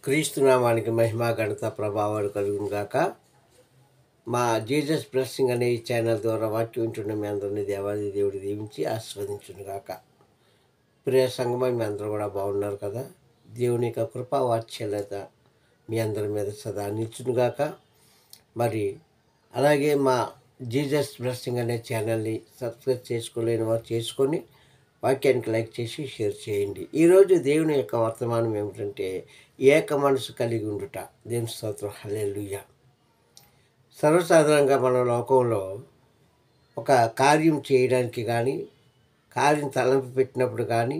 క్రీస్తునామానికి మహిమ ఘనత ప్రభావాలు కలుగును గాక. మా జీసస్ బ్లెస్సింగ్ అనే ఈ ఛానల్ ద్వారా వాక్యం వింటున్న మీ అందరినీ దేవాది దేవుడు దీవించి ఆస్వాదించును గాక. ప్రియ సంగమం, మీ అందరూ కూడా బాగున్నారు కదా. దేవుని యొక్క కృపా వాత్సల్యత మీ అందరి మీద సదా నిచ్చును గాక. మరి అలాగే మా జీసస్ బ్లెస్సింగ్ అనే ఛానల్ని సబ్స్క్రైబ్ చేసుకోలేని వారు చేసుకొని వాక్యానికి లైక్ చేసి షేర్ చేయండి. ఈరోజు దేవుని యొక్క వర్తమానం ఏమిటంటే ఏక మనసు కలిగి ఉండుట. దేవుని స్తోత్రం, హల్లెలూయా. సర్వసాధారణంగా మన లోకంలో ఒక కార్యం చేయడానికి కానీ, కార్యం తలంపు పెట్టినప్పుడు కానీ,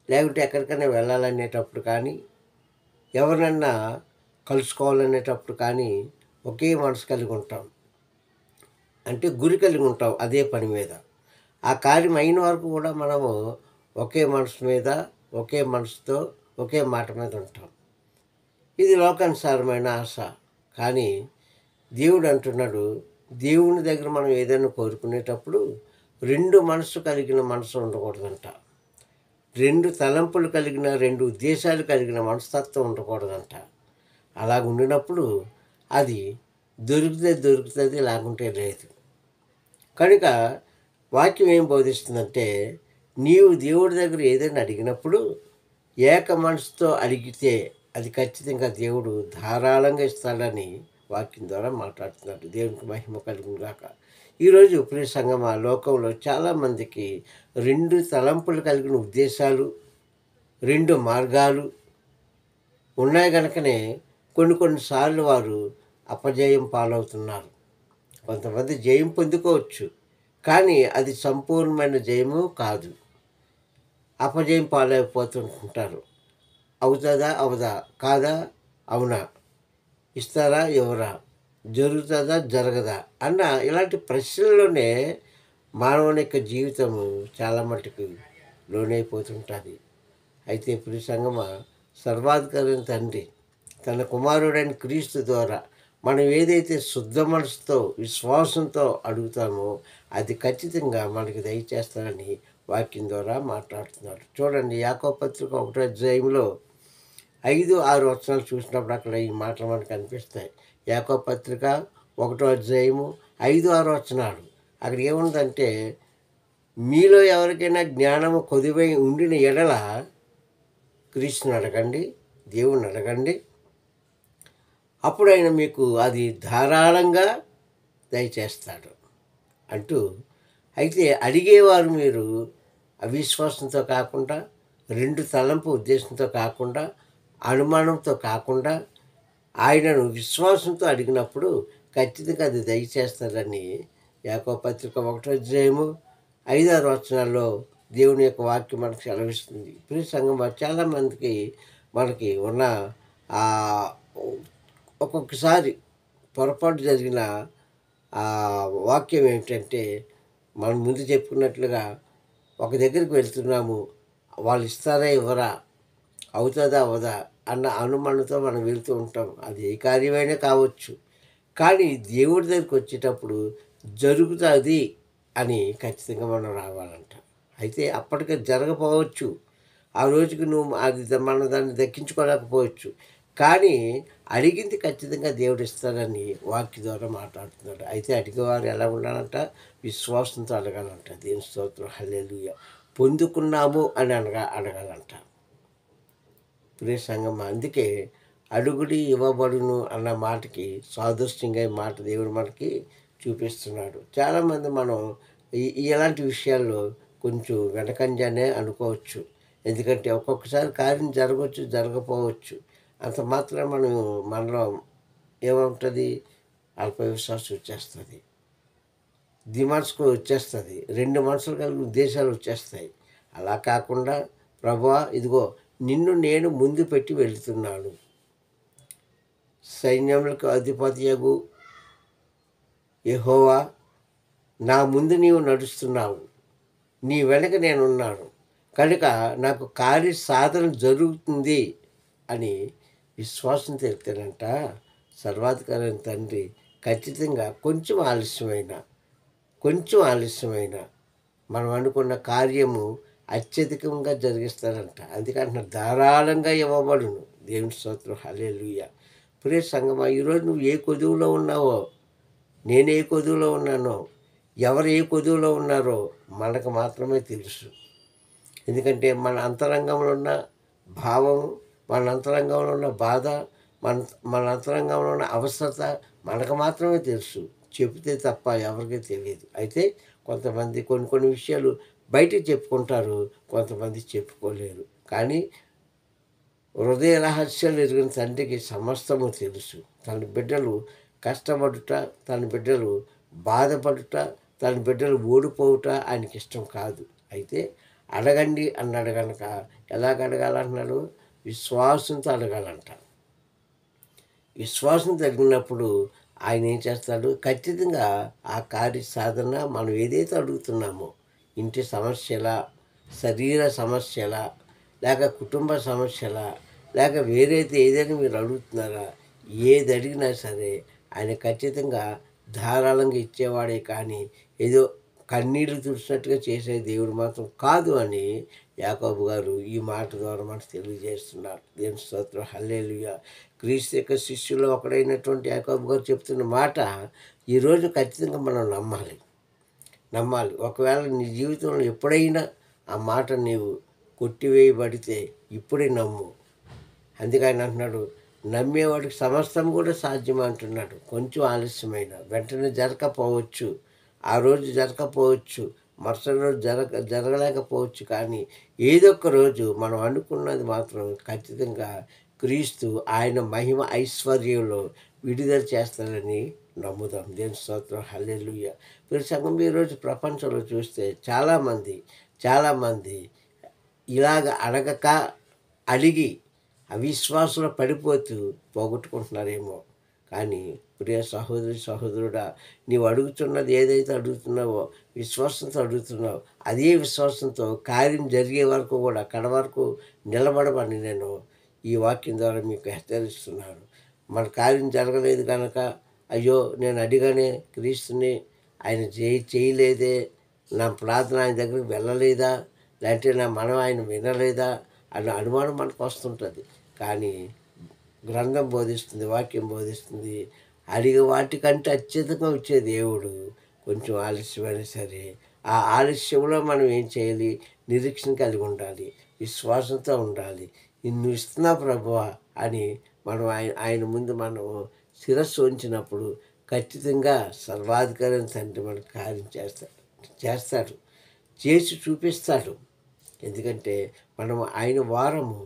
లేకుంటే ఎక్కడికైనా వెళ్ళాలనేటప్పుడు కానీ, ఎవరినన్నా కలుసుకోవాలనేటప్పుడు కానీ ఒకే మనసు కలిగి ఉంటాం. అంటే గురి కలిగి ఉంటాం అదే పని మీద. ఆ కార్యం అయిన వరకు కూడా మనము ఒకే మనసు మీద, ఒకే మనసుతో, ఒకే మాట మీద ఉంటాం. ఇది లోకానుసారమైన ఆశ. కానీ దేవుడు అంటున్నాడు, దేవుని దగ్గర మనం ఏదైనా కోరుకునేటప్పుడు రెండు మనసు కలిగిన మనసు ఉండకూడదంట. రెండు తలంపులు కలిగిన, రెండు ఉద్దేశాలు కలిగిన మనస్తత్వం ఉండకూడదంట. అలాగ ఉండినప్పుడు అది దొరుకుతుంది, లేకుంటే లేదు. కనుక వాక్యం ఏం బోధిస్తుందంటే, నీవు దేవుడి దగ్గర ఏదైనా అడిగినప్పుడు ఏక మనసుతో అడిగితే అది ఖచ్చితంగా దేవుడు ధారాళంగా ఇస్తాడని వాక్యం ద్వారా మాట్లాడుతున్నాడు. దేవునికి మహిమ కలుగును గాక. ఈరోజు ప్రియ సంగమా, లోకంలో చాలామందికి రెండు తలంపులు కలిగిన ఉద్దేశాలు, రెండు మార్గాలు ఉన్నాయి కనుకనే కొన్నిసార్లు వారు అపజయం పాలవుతున్నారు. కొంతమంది జయం పొందుకోవచ్చు, కానీ అది సంపూర్ణమైన జయము కాదు. అపజయం పాలైపోతుంటారు. అవుతుందా అవదా, కాదా అవునా, ఇస్తారా ఎవరా, జరుగుతుందా జరగదా అన్న ఇలాంటి ప్రశ్నల్లోనే మానవుని యొక్క జీవితము చాలా మటుకు లోనైపోతుంటుంది. అయితే ప్రియ సంగమా, సర్వాధికారైన తండ్రి తన కుమారుడైన క్రీస్తు ద్వారా మనం ఏదైతే శుద్ధ మనసుతో, విశ్వాసంతో అడుగుతామో అది ఖచ్చితంగా మనకి దయచేస్తానని వాక్యం ద్వారా మాట్లాడుతున్నాడు. చూడండి, యాకోబు పత్రిక 1వ అధ్యాయంలో 5-6 వచనాలు చూసినప్పుడు అక్కడ ఈ మాటలు మనకు కనిపిస్తాయి. యాకోబు పత్రిక 1వ అధ్యాయము 5-6 వచనాలు. అక్కడ ఏముందంటే, మీలో ఎవరికైనా జ్ఞానము కొదువై ఉండిన ఎడల క్రీస్తుని అడగండి, దేవుని అడగండి, అప్పుడు ఆయన మీకు అది ధారాళంగా దయచేస్తాడు అంటూ. అయితే అడిగేవారు మీరు అవిశ్వాసంతో కాకుండా, రెండు తలంపు ఉద్దేశంతో కాకుండా, అనుమానంతో కాకుండా ఆయనను విశ్వాసంతో అడిగినప్పుడు ఖచ్చితంగా అది దయచేస్తాడని యాకోబు పత్రిక 1వ అధ్యాయము 5-6 వచనాల్లో దేవుని యొక్క వాక్యం మనకు సెలవిస్తుంది. ప్రియ సంఘం, చాలామందికి మనకి ఉన్న ఒక్కొక్కసారి పొరపాటు జరిగిన వాక్యం ఏమిటంటే, మనం ముందు చెప్పుకున్నట్లుగా ఒక దగ్గరికి వెళ్తున్నాము, వాళ్ళు ఇస్తారా ఇవ్వరా, అవుతుందా అవదా అన్న అనుమానంతో మనం వెళ్తూ ఉంటాం. అది ఏ కార్యమైనా కావచ్చు. కానీ దేవుడి దగ్గరికి వచ్చేటప్పుడు జరుగుతుంది అని ఖచ్చితంగా మనం రావాలంట. అయితే అప్పటికే జరగపోవచ్చు, ఆ రోజుకి నువ్వు మనం దాన్ని దక్కించుకోలేకపోవచ్చు. కానీ అడిగింది ఖచ్చితంగా దేవుడు ఇస్తాడని వాక్య ద్వారా మాట్లాడుతున్నాడు. అయితే అడిగేవారు ఎలా ఉండాలంట? విశ్వాసంతో అడగాలంట. దేవుని స్తోత్రం, హల్లెలూయా. పొందుకున్నాము అని అడగాలంట. ప్రియ సంగమా, అందుకే అడుగుడి ఇవ్వబడును అన్న మాటకి సాదృశ్యంగా ఈ మాట దేవుడు మనకి చూపిస్తున్నాడు. చాలామంది మనం ఇలాంటి విషయాల్లో కొంచెం వెనకంజానే అనుకోవచ్చు. ఎందుకంటే ఒక్కొక్కసారి కార్యం జరగవచ్చు, జరగపోవచ్చు. అంత మాత్రం మనలో ఏముంటుంది? అల్ప విశ్వాసం వచ్చేస్తుంది, దిమాన్స్కు వచ్చేస్తుంది, రెండు మనసులు కలిగిన ఉద్దేశాలు వచ్చేస్తాయి. అలా కాకుండా, ప్రభువా ఇదిగో నిన్ను నేను ముందు పెట్టి వెళుతున్నాను, సైన్యములకు అధిపతియగు యెహోవా నా ముందు నీవు నడుస్తున్నావు, నీ వెనక నేనున్నాను, కనుక నాకు కార్య సాధన జరుగుతుంది అని విశ్వాసం తెలితేనంట సర్వాధికారైన తండ్రి ఖచ్చితంగా కొంచెం ఆలస్యమైన మనం అనుకున్న కార్యము అత్యధికంగా జరిగిస్తాడంట. అందుకంటున్నా ధారాళంగా ఇవ్వబడును, దేవుని స్తోత్రం, హల్లెలూయా. ప్రియ సంగమా, ఈరోజు నువ్వు ఏ కొదువులో ఉన్నావో, నేను ఏ కొదువులో ఉన్నానో, ఎవరు ఏ కొదువులో ఉన్నారో మనకు మాత్రమే తెలుసు. ఎందుకంటే మన అంతరంగంలో ఉన్న భావం, మన అంతరంగంలో ఉన్న బాధ, మన మన అంతరంగంలో ఉన్న అవసరత మనకు మాత్రమే తెలుసు. చెబితే తప్ప ఎవరికీ తెలియదు. అయితే కొంతమంది కొన్ని కొన్ని విషయాలు బయటికి చెప్పుకుంటారు, కొంతమంది చెప్పుకోలేరు. కానీ హృదయ రహస్యాలు ఎరిగిన తండ్రికి సమస్తము తెలుసు. తన బిడ్డలు కష్టపడుట, తన బిడ్డలు బాధపడుట, తన బిడ్డలు ఓడిపోవుట ఆయనకి ఇష్టం కాదు. అయితే అడగండి అన్నాడు కనుక ఎలాగ అడగాలంటున్నాడు? విశ్వాసంతో అడగాలంట. విశ్వాసం తగినప్పుడు ఆయన ఏం చేస్తాడు? ఖచ్చితంగా ఆ కార్య సాధన మనం ఏదైతే అడుగుతున్నామో, ఇంటి సమస్యల, శరీర సమస్యల, లేక కుటుంబ సమస్యల, లేక వేరేది ఏదైనా మీరు అడుగుతున్నారా, ఏది అడిగినా సరే ఆయన ఖచ్చితంగా ధారాళంగా ఇచ్చేవాడే. కానీ ఏదో కన్నీళ్లు తుడిచినట్టుగా చేసే దేవుడు మాత్రం కాదు అని యాకోబు గారు ఈ మాట ద్వారా మనకు తెలియజేస్తున్నారు. దేవుని స్తోత్రం, హల్లెలూయా. క్రీస్తు యొక్క శిష్యుల్లో ఒకడైనటువంటి యాకోబు గారు చెప్తున్న మాట ఈరోజు ఖచ్చితంగా మనం నమ్మాలి. ఒకవేళ నీ జీవితంలో ఎప్పుడైనా ఆ మాట నీవు కొట్టివేయబడితే ఇప్పుడే నమ్ము. అందుకే ఆయన అంటున్నాడు, నమ్మేవాడికి సమస్తం కూడా సాధ్యం అంటున్నాడు. కొంచెం ఆలస్యమైన వెంటనే జరగకపోవచ్చు, ఆ రోజు జరగకపోవచ్చు, మరుసటి రోజు జరగలేకపోవచ్చు. కానీ ఏదో ఒక రోజు మనం అనుకున్నది మాత్రం ఖచ్చితంగా క్రీస్తు ఆయన మహిమ ఐశ్వర్యంలో విడుదల చేస్తాడని నమ్ముదాం. దేవుని స్తోత్రం, హల్లెలూయా. మీరు సంఘం ఈరోజు ప్రపంచంలో చూస్తే చాలామంది ఇలాగ అడగక అడిగి అవిశ్వాసంలో పడిపోతూ పోగొట్టుకుంటున్నారేమో. కానీ ప్రియ సహోదరుడా, నీవు అడుగుతున్నది ఏదైతే అడుగుతున్నావో, విశ్వాసంతో అడుగుతున్నావు, అదే విశ్వాసంతో కార్యం జరిగే వరకు కూడా కడ వరకు నిలబడమని నేను ఈ వాక్యం ద్వారా మీకు హెచ్చరిస్తున్నాను. మన కార్యం జరగలేదు కనుక అయ్యో నేను అడిగానే క్రీస్తుని, ఆయన చేయలేదే, నా ప్రార్థన ఆయన దగ్గరికి వెళ్ళలేదా, లేదంటే నా మనం ఆయన వినలేదా అన్న అనుమానం మనకు వస్తుంటుంది. కానీ గ్రంథం బోధిస్తుంది, వాక్యం బోధిస్తుంది, అడిగే వాటికంటే అత్యధికంగా వచ్చే దేవుడు కొంచెం ఆలస్యమైనా సరే ఆ ఆలస్యంలో మనం ఏం చేయాలి? నిరీక్షణ కలిగి ఉండాలి, విశ్వాసంతో ఉండాలి. నిన్ను ఇస్తున్నా ప్రభువా అని మనం ఆయన ముందు మనం శిరస్సు ఉంచినప్పుడు ఖచ్చితంగా సర్వాధికారి తండ్రి మనకు కార్యం చేస్తాడు, చేసి చూపిస్తాడు. ఎందుకంటే మనం ఆయన వారము,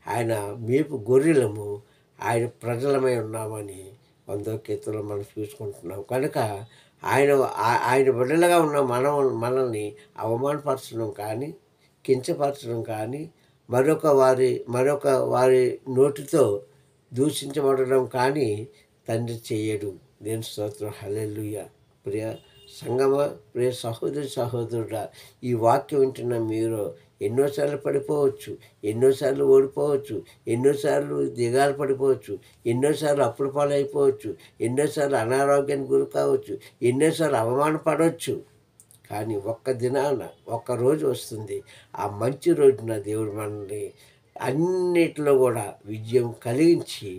ఆయన మేపు గొర్రెలము, ఆయన ప్రజలమై ఉన్నామని 100వ కీర్తనలో మనం చూసుకుంటున్నాం. కనుక ఆయన బిడ్డలుగా ఉన్న మనల్ని అవమానపరచడం కానీ, కించపరచడం కానీ, మరొక వారి నోటితో దూషించబడడం కానీ తండ్రి చేయడు. దేవుని స్తోత్రం, హల్లెలూయా. ప్రియ సంగమా, ప్రియ సహోదరుడా, ఈ వాక్యం వింటున్న మీరు ఎన్నోసార్లు పడిపోవచ్చు, ఎన్నోసార్లు ఓడిపోవచ్చు, ఎన్నోసార్లు దిగాలు పడిపోవచ్చు, ఎన్నోసార్లు అప్పుల పాలైపోవచ్చు, ఎన్నోసార్లు అనారోగ్యానికి గురి కావచ్చు, ఎన్నోసార్లు అవమానపడవచ్చు. కానీ ఒక్క రోజు వస్తుంది, ఆ మంచి రోజున దేవుడు మనల్ని అన్నిటిలో కూడా విజయం కలిగించి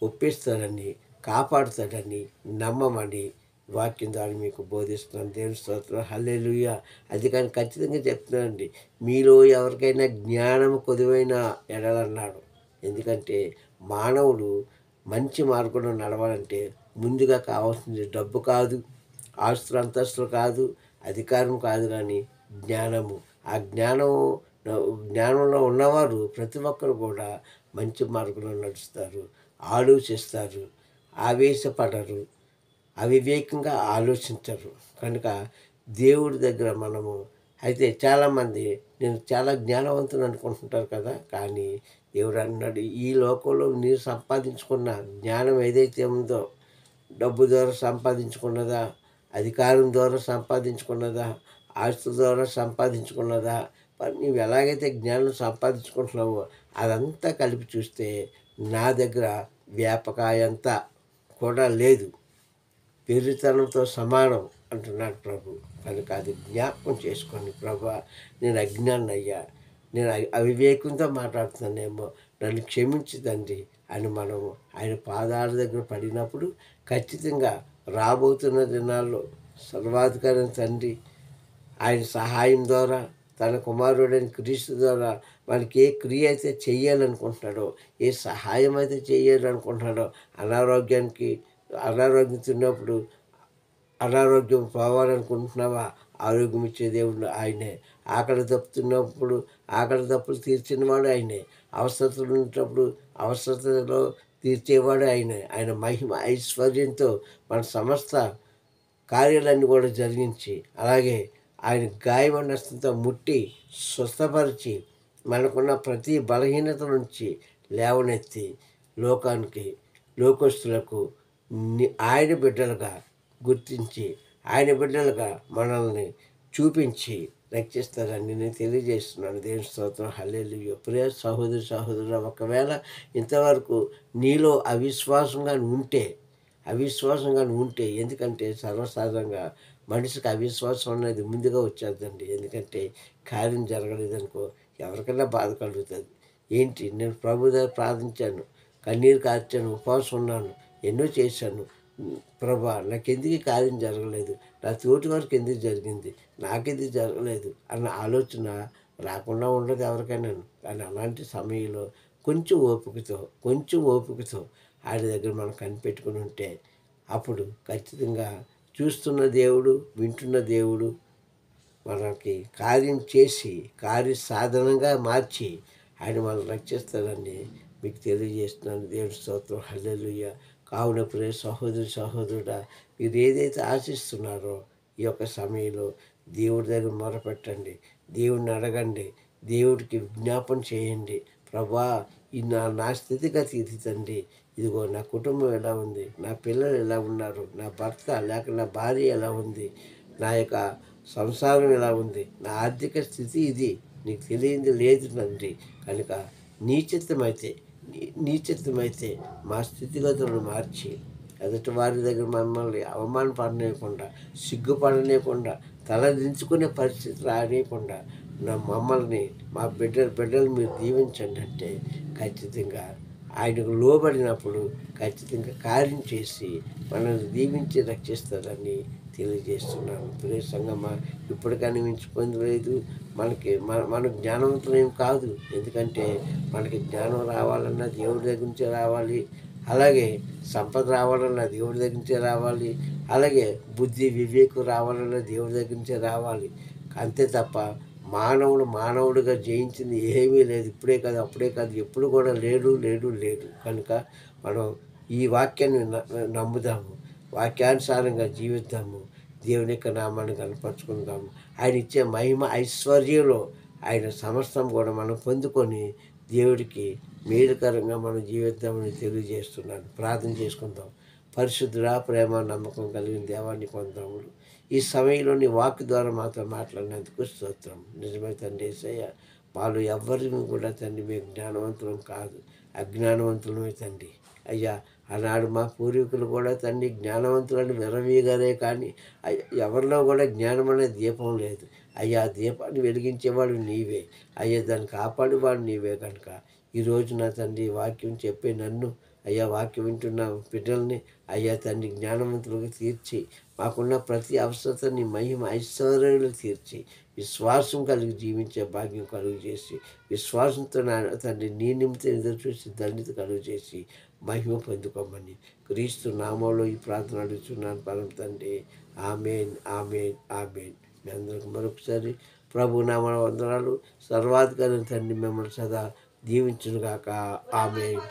ఒప్పిస్తాడని కాపాడుతాడని నమ్మమని వాక్యం ద్వారా మీకు బోధిస్తున్నాను. దేవుని స్తోత్రం, హల్లెలూయా. అది కానీ ఖచ్చితంగా చెప్తున్నానండి, మీలో ఎవరికైనా జ్ఞానం కొదువైన ఎడలన్నాడు. ఎందుకంటే మానవుడు మంచి మార్గంలో నడవాలంటే ముందుగా కావాల్సింది డబ్బు కాదు, ఆస్తులు అంతస్తులు కాదు, అధికారం కాదు, కానీ జ్ఞానము. ఆ జ్ఞానంలో ఉన్నవారు ప్రతి ఒక్కరు కూడా మంచి మార్గంలో నడుస్తారు, ఆలోచిస్తారు, ఆవేశపడరు, అవివేకంగా ఆలోచించరు. కనుక దేవుడి దగ్గర మనము అయితే చాలామంది నేను చాలా జ్ఞానవంతుని అనుకుంటుంటారు కదా. కానీ దేవుడు అన్నాడు, ఈ లోకంలో మీరు సంపాదించుకున్న జ్ఞానం ఏదైతే ఉందో, డబ్బు ద్వారా సంపాదించుకున్నదా, అధికారం ద్వారా సంపాదించుకున్నదా, ఆస్తి ద్వారా సంపాదించుకున్నదా, మరి నీవు ఎలాగైతే జ్ఞానం సంపాదించుకుంటున్నావో అదంతా కలిపి చూస్తే నా దగ్గర వ్యాపకాయంతా కూడా లేదు, పెరితనంతో సమానం అంటున్నాడు ప్రభు. కనుక అది జ్ఞాపకం చేసుకోండి. ప్రభు, నేను అజ్ఞానయ్యా, నేను అవివేకంతో మాట్లాడుతున్నానేమో, నన్ను క్షమించు తండ్రి అని మనం ఆయన పాదాల దగ్గర పడినప్పుడు ఖచ్చితంగా రాబోతున్న దినాల్లో సర్వాధికారి తండ్రి ఆయన సహాయం ద్వారా తన కుమారుడైన క్రీస్తు ద్వారా మనకి ఏ క్రియ అయితే చెయ్యాలనుకుంటున్నాడో, ఏ సహాయం అయితే చేయాలనుకుంటున్నాడో, అనారోగ్యానికి అనారోగ్యంతో ఉన్నప్పుడు అనారోగ్యం పోవాలనుకుంటున్నావా, ఆరోగ్యం ఇచ్చే దేవుడు ఆయనే. ఆకలి తప్పుతున్నప్పుడు ఆకలి తప్పులు తీర్చినవాడు ఆయనే. అవసరతలు ఉన్నప్పుడు అవసరతలో తీర్చేవాడు ఆయనే. ఆయన మహిమ ఐశ్వర్యంతో మన సమస్త కార్యాలన్నీ కూడా జరిగించి, అలాగే ఆయన గాయమైన హస్తంతో ముట్టి స్వస్థపరిచి మనకున్న ప్రతి బలహీనత నుంచి లేవనెత్తి లోకానికి లోకస్తులకు ఆయన బిడ్డలుగా గుర్తించి ఆయన బిడ్డలుగా మనల్ని చూపించి రక్షిస్తారని నేను తెలియజేస్తున్నాను. దేవుని స్తోత్రం. హల్లెలూయా. ప్రియ సహోదరి సహోదరులు, ఒకవేళ ఇంతవరకు నీలో అవిశ్వాసంగా ఉంటే ఎందుకంటే సర్వసాధారణంగా మనిషికి అవిశ్వాసం అనేది ముందుగా వచ్చేద్దండి. ఎందుకంటే కార్యం జరగలేదనుకో ఎవరికైనా బాధ కలుగుతుంది. ఏంటి, నేను ప్రభు దగ్గర ప్రార్థించాను, కన్నీరు కార్చాను, ఉపవాసం ఉన్నాను, ఎన్నో చేశాను, ప్రభా నాకెందుకు ఈ కార్యం జరగలేదు, నా తోటి వరకు ఎందుకు జరిగింది, నాకెందుకు జరగలేదు అన్న ఆలోచన రాకుండా ఉండదు ఎవరికైనాను. కానీ అలాంటి సమయంలో కొంచెం ఓపికతో ఆయన దగ్గర మనం కనిపెట్టుకుని ఉంటే అప్పుడు ఖచ్చితంగా చూస్తున్న దేవుడు, వింటున్న దేవుడు మనకి కార్యం చేసి కార్యసాధనంగా మార్చి ఆయన మనల్ని రక్షిస్తాడని మీకు తెలియజేస్తున్నాను. దేవుడి స్తోత్రం. హల్లెలూయా. కావున ప్రియ సహోదరుడా, మీరు ఏదైతే ఆశిస్తున్నారో ఈ యొక్క సమయంలో దేవుడి దగ్గర మొరపెట్టండి, దేవుడిని అడగండి, దేవుడికి విజ్ఞాపన చేయండి. ప్రభా, ఈ నా స్థితిగతి ఇది తండ్రి, ఇదిగో నా కుటుంబం ఎలా ఉంది, నా పిల్లలు ఎలా ఉన్నారు, నా భర్త లేక నా భార్య ఎలా ఉంది, నా యొక్క సంసారం ఎలా ఉంది, నా ఆర్థిక స్థితి ఇది, నీకు తెలియంది లేదు తండ్రి. కనుక నీచిత్తమైతే మా స్థితిగతులను మార్చి ఎదుటి వారి దగ్గర మమ్మల్ని అవమానపడనీయకుండా, సిగ్గుపడనీయకుండా, తల దించుకునే పరిస్థితి రానియకుండా మమ్మల్ని మా బిడ్డలు మీరు దీవించండి అంటే ఖచ్చితంగా ఆయనకు లోబడినప్పుడు ఖచ్చితంగా కార్యం చేసి మనల్ని దీవించి రక్షిస్తారని తెలియజేస్తున్నాను. ప్రియ సంగమా, ఇప్పటికైనా మించి పొందలేదు. మన జ్ఞానవంతులేం కాదు. ఎందుకంటే మనకి జ్ఞానం రావాలన్నా దేవుడి దగ్గర నుంచే రావాలి, అలాగే సంపద రావాలన్నా దేవుడి దగ్గర నుంచే రావాలి, అలాగే బుద్ధి వివేకం రావాలన్నా దేవుడి దగ్గర నుంచే రావాలి. అంతే తప్ప మానవుడిగా జయించింది ఏమీ లేదు. ఇప్పుడే కాదు, అప్పుడే కాదు, ఎప్పుడు కూడా లేడు. కనుక మనం ఈ వాక్యాన్ని నమ్ముదాము, వాక్యానుసారంగా జీవిద్దాము, దేవుని యొక్క నామాన్ని కనపరుచుకుందాము. ఆయన ఇచ్చే మహిమ ఐశ్వర్యంలో ఆయన సమస్తం కూడా మనం పొందుకొని దేవుడికి మేలుకరంగా మనం జీవిద్దామని తెలియజేస్తున్నాను. ప్రార్థన చేసుకుందాం. పరిశుద్ధుడా, ప్రేమ నమ్మకం కలిగిన దేవాన్ని పొందాము. ఈ సమయంలో నీ వాక్ ద్వారా మాతో మాట్లాడినందుకు స్తోత్రం. నిజమే తండ్రి యేసయ్య, వాళ్ళు ఎవ్వరిని కూడా తండ్రి మేము జ్ఞానవంతులం కాదు, అజ్ఞానవంతులమే తండ్రి. అయ్యా, ఆనాడు మా పూర్వీకులు కూడా తండ్రి జ్ఞానవంతులని విరవీగారే, కానీ ఎవరిలో కూడా జ్ఞానం అనే దీపం లేదు. అయ్యా, దీపాన్ని వెలిగించేవాడు నీవే అయ్యా, దాన్ని కాపాడేవాడు నీవే. కనుక ఈరోజు నా తండ్రి వాక్యం చెప్పే నన్ను అయ్యా, వాక్యం వింటున్న బిడ్డల్ని అయ్యా తండ్రి జ్ఞానవంతులుగా తీర్చి మాకున్న ప్రతి అవసరతని మహిమ ఐశ్వర్యాలు తీర్చి విశ్వాసం కలిగి జీవించే భాగ్యం కలుగు చేసి, విశ్వాసంతో నా తండ్రి నీ నిమిత్తం ఎదురు చూసి ధన్యత కలుగు చేసి మహిమ పొందుకోమని క్రీస్తు నామంలో ఈ ప్రార్థన అడుగుతున్నాను పరమ తండ్రి. ఆమేన్. మీ అందరికి మరొకసారి ప్రభు నామ వందనాలు. సర్వాధికారి తండ్రి మిమ్మల్ని సదా దీవించునుగాక. ఆమేన్.